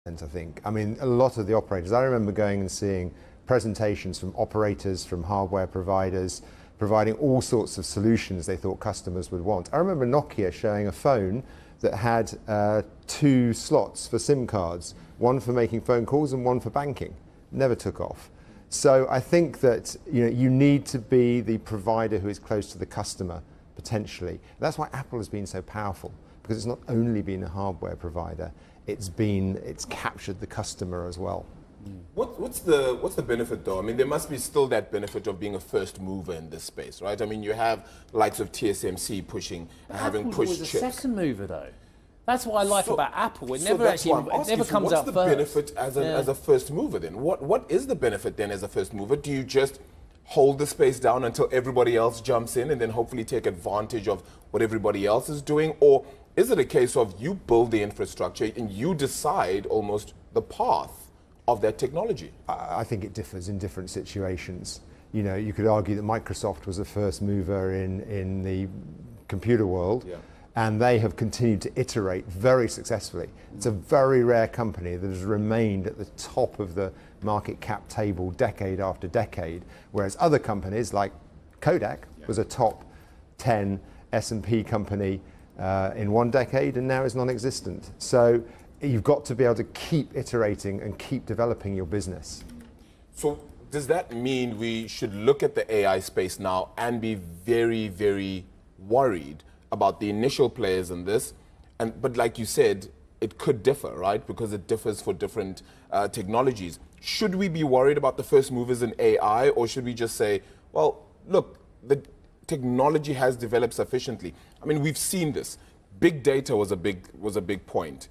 I think. I mean, a lot of the operators, I remember going and seeing presentations from operators, from hardware providers, providing all sorts of solutions they thought customers would want. I remember Nokia showing a phone that had 2 slots for SIM cards, one for making phone calls and one for banking. Never took off. So I think that you need to be the provider who is close to the customer, potentially. That's why Apple has been so powerful, because it's not only been a hardware provider, it's captured the customer as well. What's the benefit though? I mean, there must be still that benefit of being a first mover in this space, right? I mean, you have likes of TSMC pushing and having pushed chips. Apple's a second mover though. That's what I like about Apple. It never comes out first. What's the benefit as a first mover then? What is the benefit then as a first mover? Do you just hold the space down until everybody else jumps in and then hopefully take advantage of what everybody else is doing? Or is it a case of you build the infrastructure and you decide almost the path of that technology? I think it differs in different situations. You could argue that Microsoft was a first mover in the computer world. Yeah. And they have continued to iterate very successfully. It's a very rare company that has remained at the top of the market cap table decade after decade, whereas other companies like Kodak was a top 10 S&P company in one decade and now is non-existent. So you've got to be able to keep iterating and keep developing your business. So does that mean we should look at the AI space now and be very, very worried about the initial players in this? But like you said, it could differ, right? Because it differs for different technologies. Should we be worried about the first movers in AI, or should we just say, well, look, the technology has developed sufficiently? I mean, we've seen this. Big data was a big point.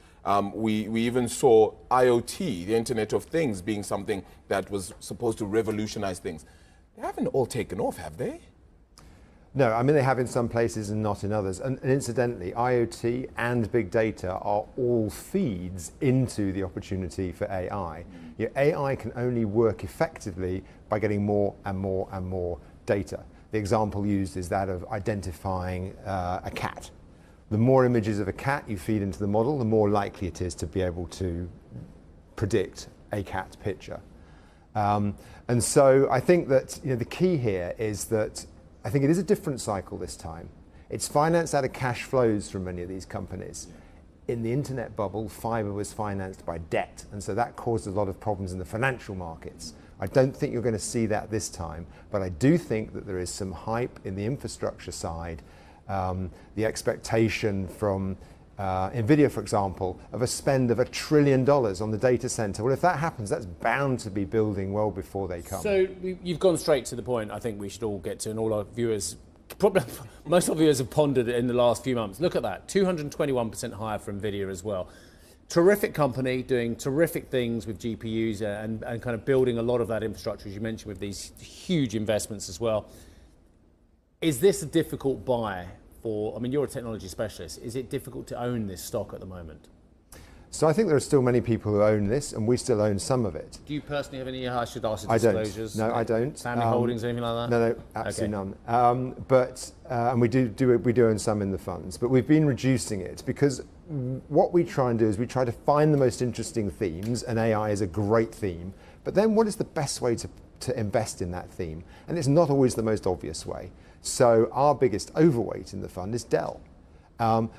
We even saw IoT, the Internet of Things, being something that was supposed to revolutionize things. They haven't all taken off, have they? No, I mean, they have in some places and not in others. And incidentally, IoT and big data are all feeds into the opportunity for AI. AI can only work effectively by getting more and more and more data. The example used is that of identifying a cat. The more images of a cat you feed into the model, the more likely it is to be able to predict a cat picture. And so I think that the key here is that I think it is a different cycle this time. It's financed out of cash flows from many of these companies. In the internet bubble, fiber was financed by debt, and so that caused a lot of problems in the financial markets. I don't think you're going to see that this time, but I do think that there is some hype in the infrastructure side. The expectation from NVIDIA, for example, of a spend of $1 trillion on the data center. Well, if that happens, that's bound to be building well before they come. So you've gone straight to the point I think we should all get to, and all our viewers, probably most of our viewers have pondered it in the last few months. Look at that, 221% higher for NVIDIA as well. Terrific company, doing terrific things with GPUs and kind of building a lot of that infrastructure, as you mentioned, with these huge investments as well. Is this a difficult buy? I mean, you're a technology specialist. Is it difficult to own this stock at the moment? So I think there are still many people who own this, and we still own some of it. Do you personally have any, I should ask you, disclosures? No, I don't. Family holdings or anything like that? No, absolutely none. And we do own some in the funds, but we've been reducing it because what we try and do is we try to find the most interesting themes, and AI is a great theme, but then what is the best way to invest in that theme? And it's not always the most obvious way. So our biggest overweight in the fund is Dell,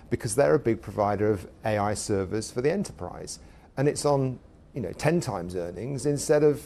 because they're a big provider of AI servers for the enterprise, and it's on 10 times earnings instead of